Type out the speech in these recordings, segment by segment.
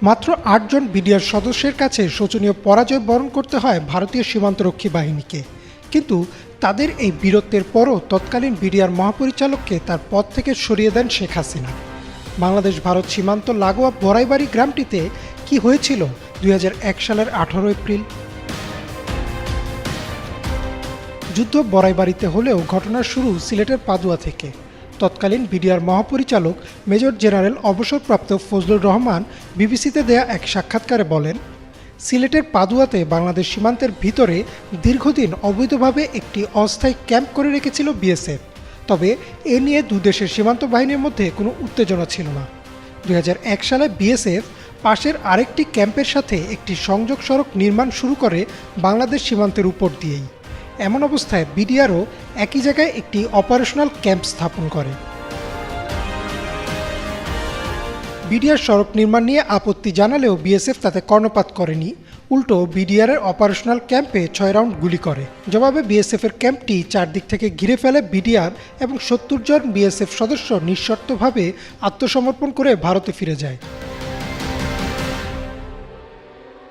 মাত্র ৮ জন বিডিআর সদস্যের কাছে শোচনীয় পরাজয় বরণ করতে হয় ভারতীয় সীমান্তরক্ষী বাহিনীকে। কিন্তু তাদের এই বীরত্বের পরও তৎকালীন বিডিআর মহাপরিচালককে তার পদ থেকে সরিয়ে দেন শেখ হাসিনা। বাংলাদেশ ভারত সীমান্ত লাগোয়া বড়াইবাড়ি গ্রামটিতে কি হয়েছিল ২০০১ সালের ১৮ এপ্রিল? যুদ্ধ বড়াইবাড়িতে হলেও ঘটনার শুরু সিলেটের পাদুয়া থেকে। তৎকালীন বিডিআর মহাপরিচালক মেজর জেনারেল অবসরপ্রাপ্ত ফজলুর রহমান বিবিসিতে দেয়া এক সাক্ষাৎকারে বলেন, সিলেটের পাদুয়াতে বাংলাদেশ সীমান্তের ভিতরে দীর্ঘদিন অবৈধভাবে একটি অস্থায়ী ক্যাম্প করে রেখেছিল বিএসএফ। তবে এ নিয়ে দুদেশের সীমান্ত বাহিনীর মধ্যে কোনো উত্তেজনা ছিল না। ২০০১ সালে বিএসএফ পাশের আরেকটি ক্যাম্পের সাথে একটি সংযোগ সড়ক নির্মাণ শুরু করে বাংলাদেশ সীমান্তের উপর দিয়েই। এমন অবস্থায় বিডিআরও একই জায়গায় একটি অপারেশনাল ক্যাম্প স্থাপন করে। বিডিআর সড়ক নির্মাণ নিয়ে আপত্তি জানালেও বিএসএফ তাতে কর্ণপাত করেনি, উল্টো বিডিআরের অপারেশনাল ক্যাম্পে ৬ রাউন্ড গুলি করে। জবাবে বিএসএফের ক্যাম্পটি চারদিক থেকে ঘিরে ফেলে বিডিআর এবং ৭০ জন বিএসএফ সদস্য নিঃশর্তভাবে আত্মসমর্পণ করে ভারতে ফিরে যায়।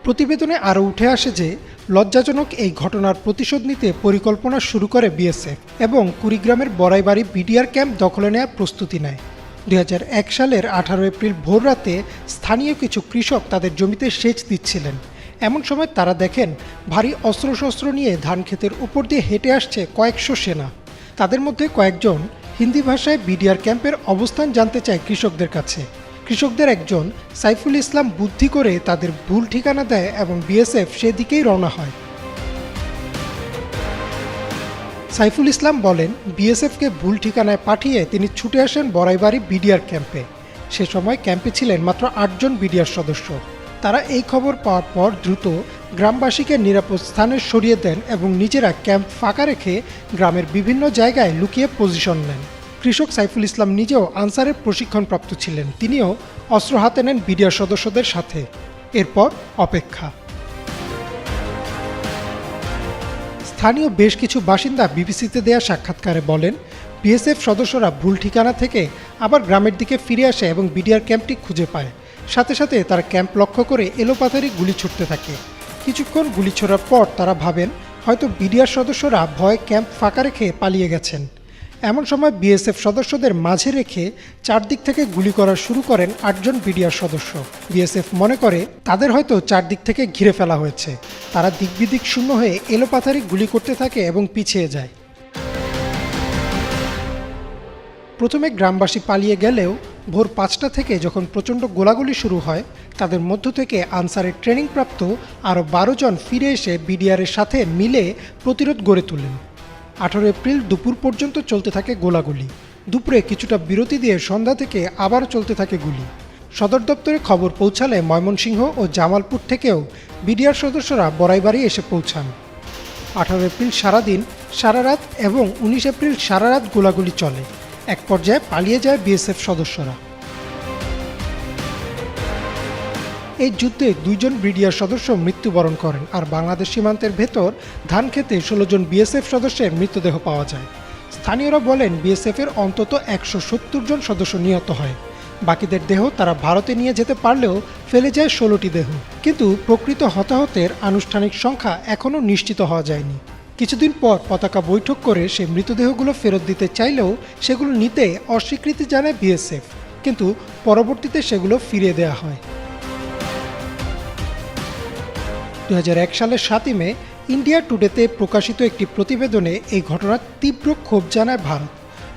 প্রতিবেদনে আরও উঠে আসে যে লজ্জাজনক এই ঘটনার প্রতিশোধ নিতে পরিকল্পনা শুরু করে বিএসএফ এবং কুড়িগ্রামের বড়াইবাড়ি বিডিআর ক্যাম্প দখলে নেওয়ার প্রস্তুতি নেয়। ২০০১ সালের ১৮ এপ্রিল ভোররাতে স্থানীয় কিছু কৃষক তাদের জমিতে সেচ দিচ্ছিলেন। এমন সময় তারা দেখেন ভারী অস্ত্রশস্ত্র নিয়ে ধান ক্ষেতের উপর দিয়ে হেঁটে আসছে কয়েকশো সেনা। তাদের মধ্যে কয়েকজন হিন্দি ভাষায় বিডিআর ক্যাম্পের অবস্থান জানতে চায় কৃষকদের কাছে। কৃষকদের একজন সাইফুল ইসলাম বুদ্ধি করে তাদের ভুল ঠিকানা দেয় এবং বিএসএফ সেদিকেই রওনা হয়। সাইফুল ইসলাম বলেন, বিএসএফকে ভুল ঠিকানায় পাঠিয়ে তিনি ছুটে আসেন বড়াইবাড়ি বিডিআর ক্যাম্পে। সে সময় ক্যাম্পে ছিলেন মাত্র ৮ জন বিডিআর সদস্য। তারা এই খবর পাওয়ার পর দ্রুত গ্রামবাসীকে নিরাপদ স্থানে সরিয়ে দেন এবং নিজেরা ক্যাম্প ফাঁকা রেখে গ্রামের বিভিন্ন জায়গায় লুকিয়ে পজিশন নেন। কৃষক সাইফুল ইসলাম নিজেও আনসারের প্রশিক্ষণপ্রাপ্ত ছিলেন। তিনিও অস্ত্র হাতে নেন বিডিআর সদস্যদের সাথে। এরপর অপেক্ষা। স্থানীয় বেশ কিছু বাসিন্দা বিবিসিতে দেয়া সাক্ষাৎকারে বলেন, বিএসএফ সদস্যরা ভুল ঠিকানা থেকে আবার গ্রামের দিকে ফিরে আসে এবং বিডিআর ক্যাম্পটি খুঁজে পায়। সাথে সাথে তারা ক্যাম্প লক্ষ্য করে এলোপাতাড়ি গুলি ছুটতে থাকে। কিছুক্ষণ গুলি ছোড়ার পর তারা ভাবেন হয়তো বিডিআর সদস্যরা ভয়ে ক্যাম্প ফাঁকা রেখে পালিয়ে গেছেন। এমন সময় বিএসএফ সদস্যদের মাঝে রেখে চারদিক থেকে গুলি করা শুরু করেন ৮ জন বিডিআর সদস্য। বিএসএফ মনে করে তাদের হয়তো চারদিক থেকে ঘিরে ফেলা হয়েছে। তারা দিকবিদিক শূন্য হয়ে এলোপাথারি গুলি করতে থাকে এবং পিছিয়ে যায়। প্রথমে গ্রামবাসী পালিয়ে গেলেও ভোর ৫টা থেকে যখন প্রচণ্ড গোলাগুলি শুরু হয়, তাদের মধ্য থেকে আনসারের ট্রেনিংপ্রাপ্ত আরও ১২ জন ফিরে এসে বিডিআরের সাথে মিলে প্রতিরোধ গড়ে তোলেন। ১৮ এপ্রিল দুপুর পর্যন্ত চলতে থাকে গোলাগুলি। দুপুরে কিছুটা বিরতি দিয়ে সন্ধ্যা থেকে আবারও চলতে থাকে গুলি। সদর দপ্তরে খবর পৌঁছালে ময়মনসিংহ ও জামালপুর থেকেও বিডিআর সদস্যরা বড়াইবাড়ি এসে পৌঁছান। ১৮ এপ্রিল সারাদিন, সারা রাত এবং ১৯ এপ্রিল সারা রাত গোলাগুলি চলে। এক পর্যায়ে পালিয়ে যায় বিএসএফ সদস্যরা। এই যুদ্ধে ২ জন বিডিআর সদস্য মৃত্যুবরণ করেন, আর বাংলাদেশ সীমান্তের ভেতর ধান খেতে ১৬ জন বিএসএফ সদস্যের মৃতদেহ পাওয়া যায়। স্থানীয়রা বলেন, বিএসএফের অন্তত ১৭০ জন সদস্য নিহত হয়। বাকিদের দেহ তারা ভারতে নিয়ে যেতে পারলেও ফেলে যায় ১৬টি দেহ। কিন্তু প্রকৃত হতাহতের আনুষ্ঠানিক সংখ্যা এখনও নিশ্চিত হওয়া যায়নি। কিছুদিন পর পতাকা বৈঠক করে সে মৃতদেহগুলো ফেরত দিতে চাইলেও সেগুলো নিতে অস্বীকৃতি জানায় বিএসএফ, কিন্তু পরবর্তীতে সেগুলো ফিরিয়ে দেওয়া হয়। ২০০১ সালের ৭ই মে ইন্ডিয়া টুডেতে প্রকাশিত একটি প্রতিবেদনে এই ঘটনার তীব্র ক্ষোভ জানায় ভারত।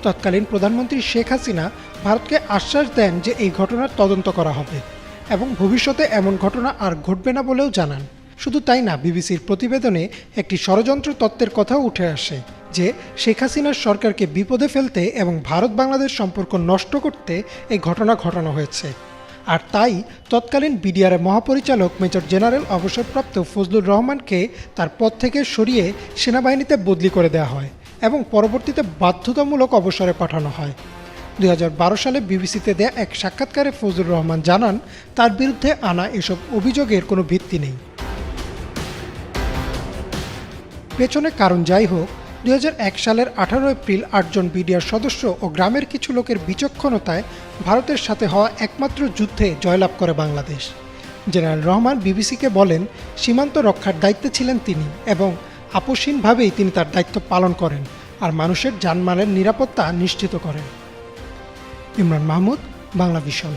তৎকালীন প্রধানমন্ত্রী শেখ হাসিনা ভারতকে আশ্বাস দেন যে এই ঘটনার তদন্ত করা হবে এবং ভবিষ্যতে এমন ঘটনা আর ঘটবে না বলেও জানান। শুধু তাই না, বিবিসির প্রতিবেদনে একটি ষড়যন্ত্র তত্ত্বের কথাও উঠে আসে যে শেখ হাসিনার সরকারকে বিপদে ফেলতে এবং ভারত বাংলাদেশ সম্পর্ক নষ্ট করতে এই ঘটনা ঘটানো হয়েছে। আর তাই তৎকালীন বিডিআরের মহাপরিচালক মেজর জেনারেল অবসরপ্রাপ্ত ফজলুর রহমানকে তার পদ থেকে সরিয়ে সেনাবাহিনীতে বদলি করে দেওয়া হয় এবং পরবর্তীতে বাধ্যতামূলক অবসরে পাঠানো হয়। ২০১২ সালে বিবিসিতে দেয়া এক সাক্ষাৎকারে ফজলুর রহমান জানান, তার বিরুদ্ধে আনা এসব অভিযোগের কোনো ভিত্তি নেই। পেছনে কারণ যাই হোক, ২০০১ সালের ১৮ এপ্রিল ৮ জন বিডিআর সদস্য ও গ্রামের কিছু লোকের বিচক্ষণতায় ভারতের সাথে হওয়া একমাত্র যুদ্ধে জয়লাভ করে বাংলাদেশ। জেনারেল রহমান বিবিসিকে বলেন, সীমান্ত রক্ষার দায়িত্বে ছিলেন তিনি এবং আপোষহীনভাবেই তিনি তার দায়িত্ব পালন করেন আর মানুষের জানমালের নিরাপত্তা নিশ্চিত করেন। ইমরান মাহমুদ, বাংলা ভিশন।